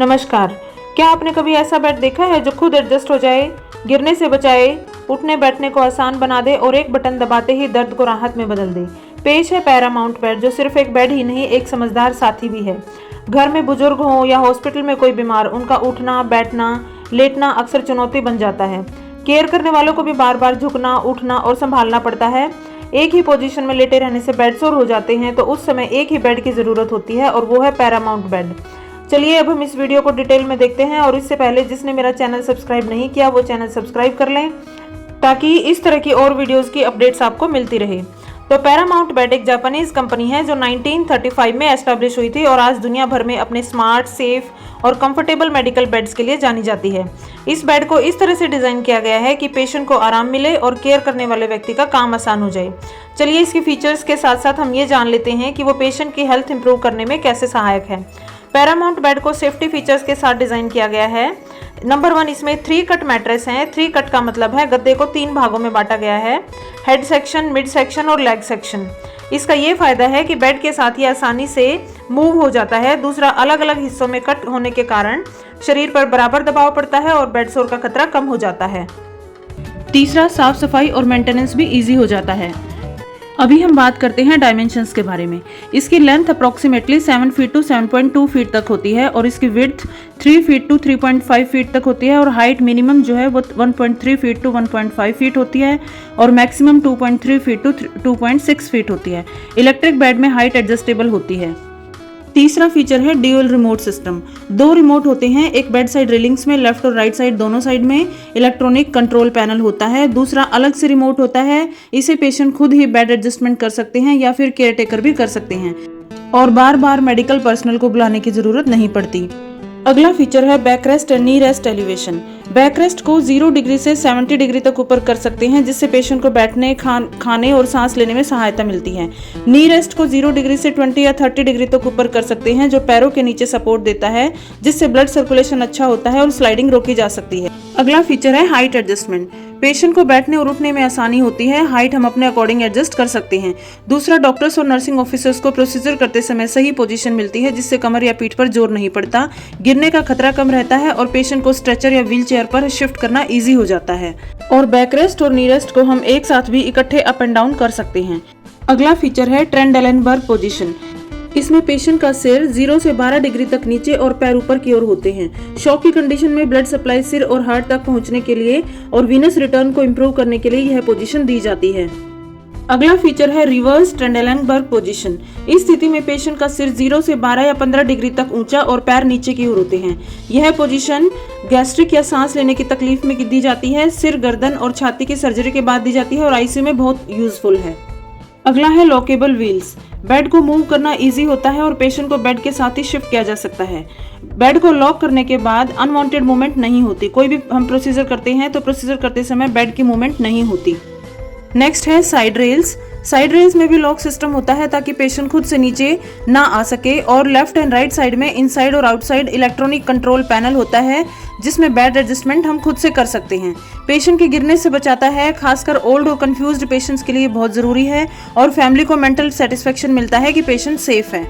नमस्कार। क्या आपने कभी ऐसा बेड देखा है जो खुद एडजस्ट हो जाए, गिरने से बचाए, उठने बैठने को आसान बना दे और एक बटन दबाते ही दर्द को राहत में बदल दे। पेश है पैरामाउंट बेड, जो सिर्फ एक बेड ही नहीं, एक समझदार साथी भी है। घर में बुजुर्ग हो या हॉस्पिटल में कोई बीमार, उनका उठना, बैठना, लेटना अक्सर चुनौती बन जाता है। केयर करने वालों को भी बार बार झुकना, उठना और संभालना पड़ता है। एक ही पोजीशन में लेटे रहने से बेड सोर हो जाते हैं, तो उस समय एक ही बेड की जरूरत होती है और वो है पैरामाउंट बेड। चलिए अब हम इस वीडियो को डिटेल में देखते हैं, और इससे पहले जिसने मेरा चैनल सब्सक्राइब नहीं किया वो चैनल सब्सक्राइब कर लें, ताकि इस तरह की और वीडियोस की अपडेट्स आपको मिलती रहे। तो पैरामाउंट बेड एक जापानीज कंपनी है जो 1935 में एस्टैब्लिश हुई थी और आज दुनिया भर में अपने स्मार्ट, सेफ और कंफर्टेबल मेडिकल बेड्स के लिए जानी जाती है। इस बेड को इस तरह से डिजाइन किया गया है कि पेशेंट को आराम मिले और केयर करने वाले व्यक्ति का काम आसान हो जाए। चलिए इसके फीचर्स के साथ साथ हम ये जान लेते हैं कि वो पेशेंट की हेल्थ इंप्रूव करने में कैसे सहायक है। पैरामाउंट बेड को सेफ्टी फीचर्स के साथ डिजाइन किया गया है। नंबर 1, इसमें 3 कट मैट्रेस हैं। 3 कट का मतलब है गद्दे को 3 भागों में बांटा गया है, हेड सेक्शन, मिड सेक्शन और लेग सेक्शन। इसका ये फायदा है कि बेड के साथ ही आसानी से मूव हो जाता है। दूसरा, अलग अलग हिस्सों में कट होने के कारण शरीर पर बराबर दबाव पड़ता है और बेड सोर का खतरा कम हो जाता है। तीसरा, साफ सफाई और मेंटेनेंस भी इजी हो जाता है। अभी हम बात करते हैं डायमेंशंस के बारे में। इसकी length approximately 7 feet to 7.2 feet तक होती है और इसकी विड्थ 3 फीट टू 3.5 फीट तक होती है और हाइट मिनिमम जो है वो 1.3 फीट टू 1.5 फीट होती है और मैक्सिमम 2.3 फीट टू 2.6 फीट होती है। इलेक्ट्रिक बेड में हाइट एडजस्टेबल होती है। तीसरा फीचर है ड्यूअल रिमोट सिस्टम। 2 रिमोट होते हैं, एक बेड साइड रेलिंग्स में, लेफ्ट और राइट साइड दोनों साइड में इलेक्ट्रॉनिक कंट्रोल पैनल होता है। दूसरा अलग से रिमोट होता है, इसे पेशेंट खुद ही बेड एडजस्टमेंट कर सकते हैं या फिर केयर टेकर भी कर सकते हैं और बार बार मेडिकल पर्सनल को बुलाने की जरूरत नहीं पड़ती। अगला फीचर है backrest and knee rest elevation. Backrest को 0 डिग्री से 70 डिग्री तक ऊपर कर सकते हैं, जिससे पेशेंट को बैठने, खाने और सांस लेने में सहायता मिलती है। नी रेस्ट को 0 डिग्री से 20 या 30 डिग्री तक ऊपर कर सकते हैं, जो पैरों के नीचे सपोर्ट देता है, जिससे ब्लड सर्कुलेशन अच्छा होता है और स्लाइडिंग रोकी जा सकती है। अगला फीचर है हाइट एडजस्टमेंट। पेशेंट को बैठने और उठने में आसानी होती है, हाइट हम अपने अकॉर्डिंग एडजस्ट कर सकते हैं। दूसरा, डॉक्टर्स और नर्सिंग ऑफिसर्स को प्रोसीजर करते समय सही पोजीशन मिलती है, जिससे कमर या पीठ पर जोर नहीं पड़ता, गिरने का खतरा कम रहता है और पेशेंट को स्ट्रेचर या व्हील चेयर पर शिफ्ट करना इजी हो जाता है। और बैकरेस्ट और नी रेस्ट को हम एक साथ भी इकट्ठे अप एंड डाउन कर सकते हैं। अगला फीचर है ट्रेंडेलेनबर्ग पोजीशन। इसमें पेशेंट का सिर 0 से 12 डिग्री तक नीचे और पैर ऊपर की ओर होते हैं। शॉक की कंडीशन में ब्लड सप्लाई सिर और हार्ट तक पहुंचने के लिए और वीनस रिटर्न को इंप्रूव करने के लिए यह पोजीशन दी जाती है। अगला फीचर है रिवर्स ट्रेंडेलेनबर्ग पोजीशन। इस स्थिति में पेशेंट का सिर 0 से 12 या 15 डिग्री तक ऊंचा और पैर नीचे की ओर होते हैं। यह पोजीशन गैस्ट्रिक या सांस लेने की तकलीफ में दी जाती है, सिर, गर्दन और छाती की सर्जरी के बाद दी जाती है और आईसीयू में बहुत यूजफुल है। अगला है लॉकेबल व्हील्स। बेड को मूव करना इजी होता है और पेशेंट को बेड के साथ ही शिफ्ट किया जा सकता है। बेड को लॉक करने के बाद अनवांटेड मूवमेंट नहीं होती। कोई भी हम प्रोसीजर करते हैं तो प्रोसीजर करते समय बेड की मूवमेंट नहीं होती। नेक्स्ट है साइड रेल्स। साइड रेल्स में भी लॉक सिस्टम होता है ताकि पेशेंट खुद से नीचे ना आ सके और लेफ्ट एंड राइट साइड में इनसाइड और आउटसाइड इलेक्ट्रॉनिक कंट्रोल पैनल होता है, जिसमें बेड एडजस्टमेंट हम खुद से कर सकते हैं। पेशेंट के गिरने से बचाता है, खासकर ओल्ड और कंफ्यूज्ड पेशेंट्स के लिए बहुत जरूरी है और फैमिली को मेंटल सेटिस्फेक्शन मिलता है कि पेशेंट सेफ है।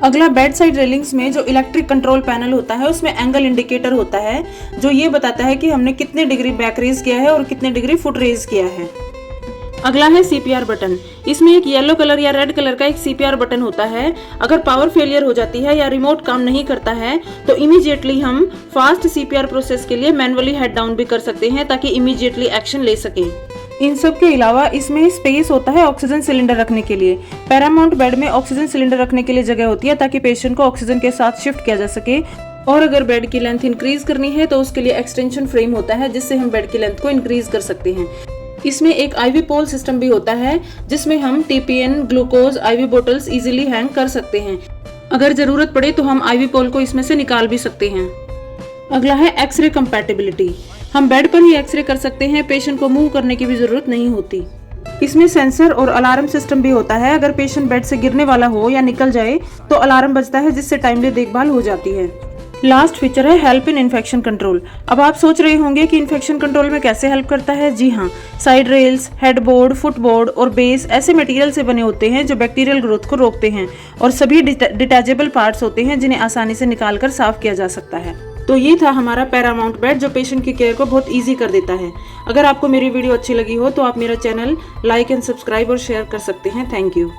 अगला, बेड साइड रेलिंग्स में जो इलेक्ट्रिक कंट्रोल पैनल होता है उसमें एंगल इंडिकेटर होता है, जो ये बताता है कि हमने कितने डिग्री बैक रेज किया है और कितने डिग्री फुट रेज किया है। अगला है सीपीआर बटन। इसमें एक येलो कलर या रेड कलर का एक सीपीआर बटन होता है। अगर पावर फेलियर हो जाती है या रिमोट काम नहीं करता है तो इमीडिएटली हम फास्ट सीपीआर प्रोसेस के लिए मैनुअली हेड डाउन भी कर सकते हैं, ताकि इमीडिएटली एक्शन ले सकें। इन सब के अलावा इसमें स्पेस होता है ऑक्सीजन सिलेंडर रखने के लिए। पैरामाउंट बेड में ऑक्सीजन सिलेंडर रखने के लिए जगह होती है, ताकि पेशेंट को ऑक्सीजन के साथ शिफ्ट किया जा सके। और अगर बेड की लेंथ इंक्रीज करनी है तो उसके लिए एक्सटेंशन फ्रेम होता है, जिससे हम बेड की लेंथ को इंक्रीज कर सकते हैं। इसमें एक आईवी पोल सिस्टम भी होता है, जिसमें हम TPN, glucose, IV bottles easily hang कर सकते हैं। अगर जरूरत पड़े तो हम आईवी पोल को इसमें से निकाल भी सकते हैं। अगला है एक्सरे कंपैटिबिलिटी। हम बेड पर ही एक्सरे कर सकते हैं, पेशेंट को मूव करने की भी जरूरत नहीं होती। इसमें सेंसर और अलार्म सिस्टम भी होता है। अगर पेशेंट बेड से गिरने वाला हो या निकल जाए तो अलार्म बजता है, जिससे टाइमली देखभाल हो जाती है। लास्ट फीचर है हेल्प इन इन्फेक्शन कंट्रोल। अब आप सोच रहे होंगे कि इन्फेक्शन कंट्रोल में कैसे हेल्प करता है। जी हाँ, साइड रेल्स, हेडबोर्ड, फुटबोर्ड और बेस ऐसे मटेरियल से बने होते हैं जो बैक्टीरियल ग्रोथ को रोकते हैं, और सभी डिटैचेबल पार्ट्स होते हैं जिन्हें आसानी से निकालकर साफ किया जा सकता है। तो ये था हमारा पैरामाउंट बेड जो पेशेंट की केयर को बहुत ईजी कर देता है। अगर आपको मेरी वीडियो अच्छी लगी हो तो आप मेरा चैनल लाइक एंड सब्सक्राइब और शेयर कर सकते हैं। Thank you.